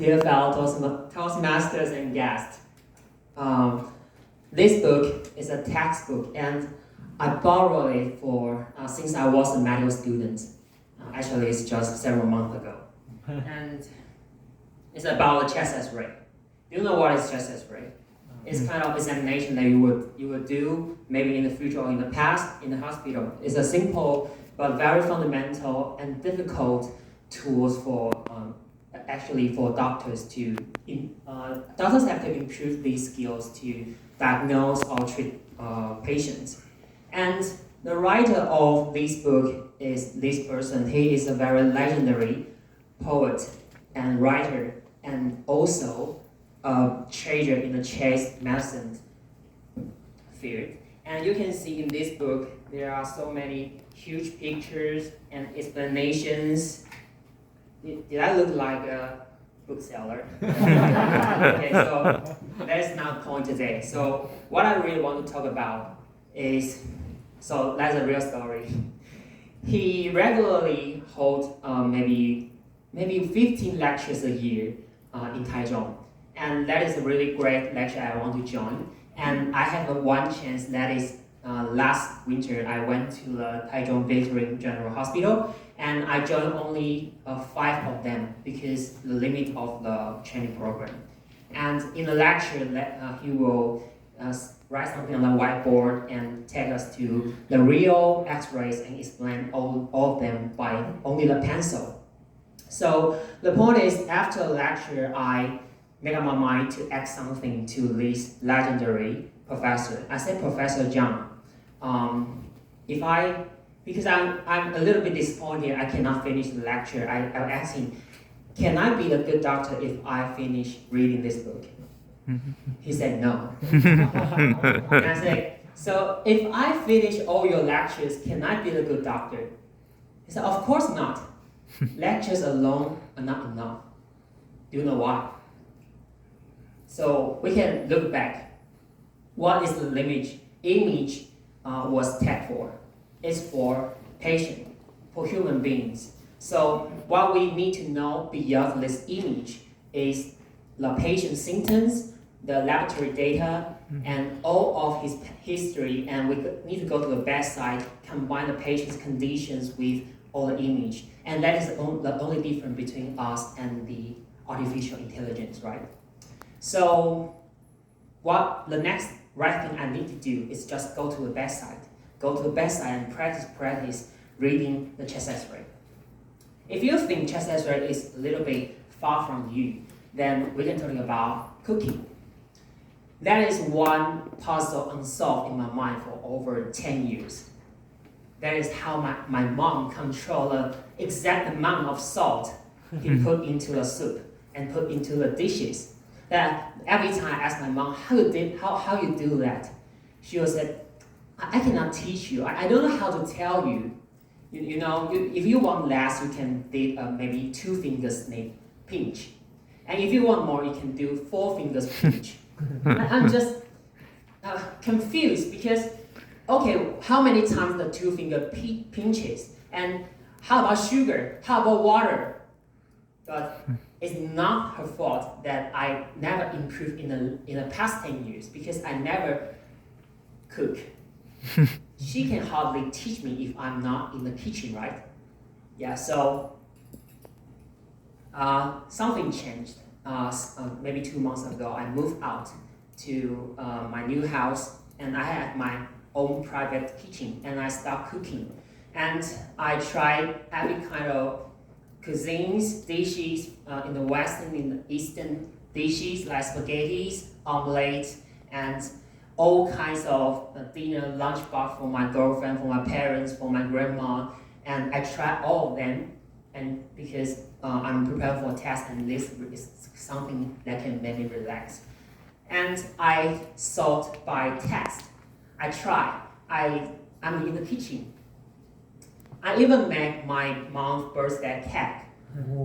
dear fellow Toastmasters and guests. This book is a textbook, and I borrowed it for since I was a medical student. Actually, it's just several months ago, and it's about the chest X-ray. Do you know what is chest X-ray? It's kind of examination that you would do maybe in the future or in the past in the hospital. It's a simple but very fundamental and difficult tools for actually for doctors to doctors have to improve these skills to diagnose or treat patients. And the writer of this book is this person. He is a very legendary poet and writer, and also a treasure in the chest medicine field. And you can see in this book there are so many huge pictures and explanations. Did I look like a bookseller? Okay, so that's not the point today. So what I really want to talk about is, so that's a real story. He regularly holds maybe 15 lectures a year in Taichung. And that is a really great lecture I want to join. And I have one chance, that is last winter I went to the Taichung Veteran General Hospital, and I joined only 5 of them because the limit of the training program. And in the lecture, he will write something on the whiteboard and take us to the real X-rays and explain all of them by only the pencil. So the point is, after the lecture, I made up my mind to ask something to this legendary professor. I said, Professor John, because I'm a little bit disappointed I cannot finish the lecture, I asked him, can I be a good doctor if I finish reading this book? He said no. And I said, so if I finish all your lectures, can I be a good doctor? He said, of course not. Lectures alone are not enough. Do you know why? So we can look back. What is the image was tech for? It's for patient, for human beings. So what we need to know beyond this image is the patient's symptoms, the laboratory data, and all of his history. And we need to go to the bedside, combine the patient's conditions with all the image. And that is the only difference between us and the artificial intelligence, right? So what the next right thing I need to do is just go to the bedside. Go to the bedside and practice reading the chest X-ray. If you think chest X-ray is a little bit far from you, then we can talk about cooking. That is one puzzle unsolved in my mind for over 10 years. That is how my mom controlled the exact amount of salt he put into the soup and put into the dishes. That every time I ask my mom, how you do that? She will say, I cannot teach you. I don't know how to tell you. If you want less, you can do maybe 2 fingers pinch. And if you want more, you can do 4 fingers pinch. I'm just confused because, okay, how many times the 2 finger pinches? And how about sugar? How about water? But it's not her fault that I never improved in the past 10 years because I never cook. She can hardly teach me if I'm not in the kitchen, right? Yeah, so something changed. Maybe 2 months ago, I moved out to my new house, and I had my own private kitchen, and I started cooking. And I tried every kind of cuisines, dishes in the Western, in the Eastern dishes like spaghettis, omelets, and all kinds of dinner, lunchbox for my girlfriend, for my parents, for my grandma, and I tried all of them, and because I'm prepared for a test, and this is something that can make me relax. And I sort by test. I try. I'm in the kitchen. I even make my mom's birthday cake,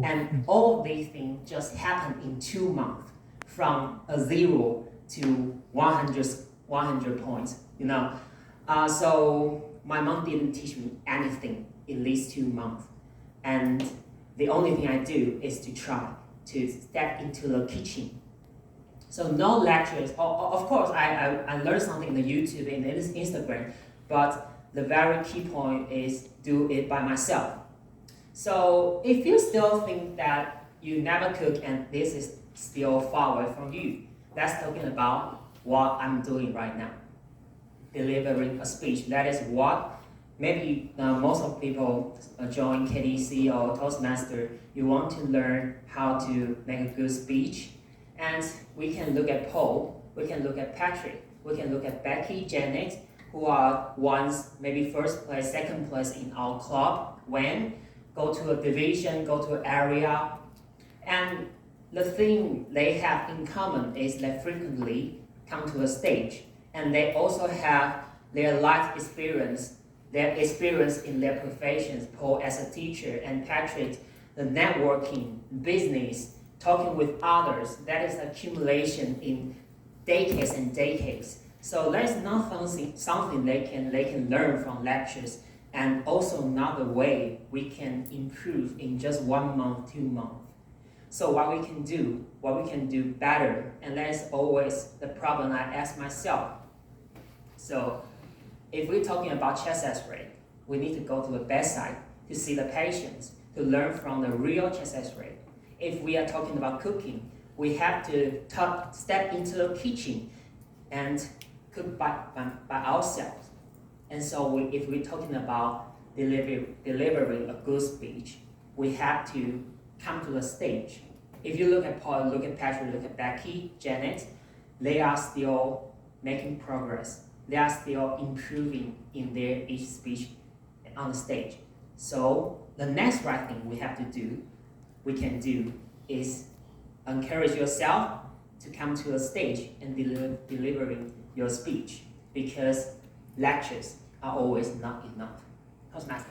and all of these things just happened in 2 months, from a 0 to 100 points. So my mom didn't teach me anything in these 2 months, and the only thing I do is to try. to step into the kitchen. So no lectures. Of course, I learned something in the YouTube and Instagram, but the very key point is do it by myself. So if you still think that you never cook and this is still far away from you, that's talking about what I'm doing right now. Delivering a speech. That is what maybe most of people join KDC or Toastmasters. You want to learn how to make a good speech. And we can look at Paul, we can look at Patrick, we can look at Becky, Janet, who are once maybe first place, second place in our club, when go to a division, go to an area. And the thing they have in common is they frequently come to a stage, and they also have their life experience, their experience in their professions. Paul as a teacher, and Patrick, the networking, business, talking with others. That is accumulation in decades and decades. So that's not something they can learn from lectures, and also not the way we can improve in just 1 month, 2 months. So what we can do better, and that's always the problem I ask myself. So if we're talking about chest x-ray, we need to go to the bedside to see the patients, to learn from the real chest x-ray. If we are talking about cooking, we have to step into the kitchen and cook by ourselves. And so if we're talking about delivering a good speech, we have to come to the stage. If you look at Paul, look at Patrick, look at Becky, Janet, they are still making progress. They are still improving in their each speech on the stage. So the next right thing we can do is encourage yourself to come to a stage and delivering your speech, because lectures are always not enough. Toastmaster.